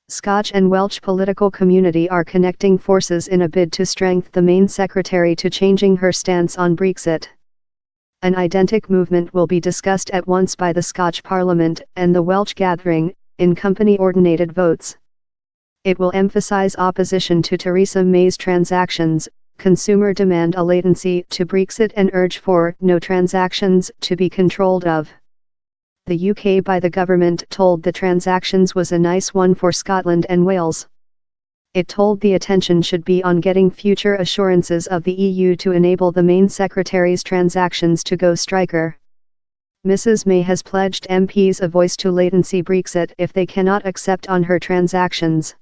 Scotch and Welsh political community are connecting forces in a bid to strengthen the main secretary to changing her stance on Brexit. An identical movement will be discussed at once by the Scotch Parliament and the Welsh gathering, in company-ordinated votes. It will emphasise opposition to Theresa May's transactions, consumer demand a latency to Brexit and urge for no transactions to be controlled of. The UK by the government told the transactions was a nice one for Scotland and Wales. It told the attention should be on getting future assurances of the EU to enable the main secretary's transactions to go striker. Mrs May has pledged MPs a voice to latency Brexit if they cannot accept on her transactions.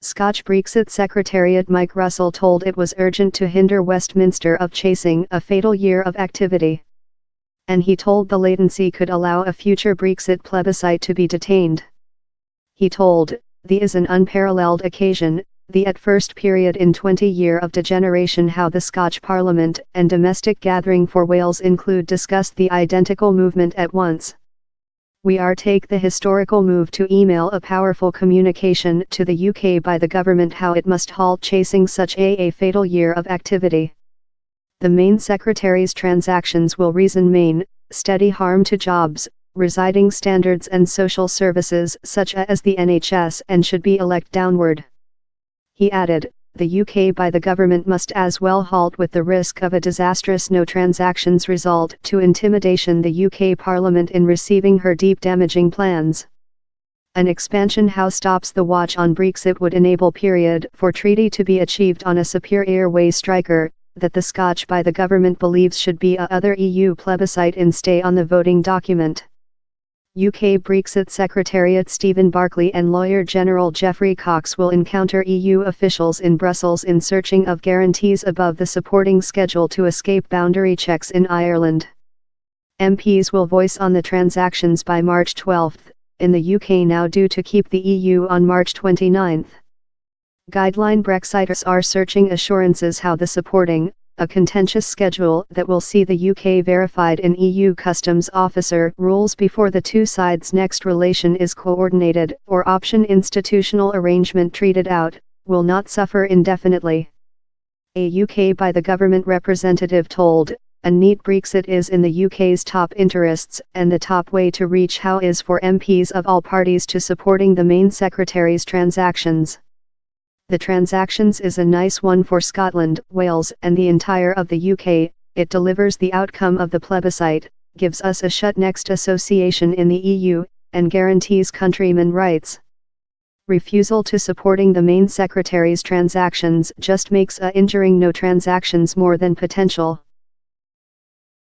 Scotch Brexit Secretariat Mike Russell told it was urgent to hinder Westminster of chasing a fatal year of activity. And he told the latency could allow a future Brexit plebiscite to be detained. He told, "The is an unparalleled occasion, the at first period in 20 year of degeneration how the Scotch Parliament and domestic gathering for Wales include discussed the identical movement at once. We are take the historical move to email a powerful communication to the UK by the government how it must halt chasing such a fatal year of activity. The main secretary's transactions will reason main, steady harm to jobs, residing standards and social services such as the NHS and should be elect downward." He added, "The UK by the government must as well halt with the risk of a disastrous no transactions result to intimidation the UK Parliament in receiving her deep damaging plans. An expansion how stops the watch on Brexit would enable period for treaty to be achieved on a superior way striker, that the Scotch by the government believes should be a other EU plebiscite in stay on the voting document." UK Brexit Secretariat Stephen Barclay and Lawyer General Geoffrey Cox will encounter EU officials in Brussels in searching of guarantees above the supporting schedule to escape boundary checks in Ireland. MPs will voice on the transactions by March 12, in the UK now due to keep the EU on March 29. Guideline Brexiters are searching assurances how the supporting, a contentious schedule that will see the UK verified in EU customs officer rules before the two sides' next relation is coordinated or option institutional arrangement treated out, will not suffer indefinitely. A UK by the government representative told, "A neat Brexit is in the UK's top interests and the top way to reach how is for MPs of all parties to supporting the main secretary's transactions. The transactions is a nice one for Scotland, Wales and the entire of the UK, it delivers the outcome of the plebiscite, gives us a shut next association in the EU, and guarantees countrymen rights. Refusal to supporting the main secretary's transactions just makes a injuring no transactions more than potential."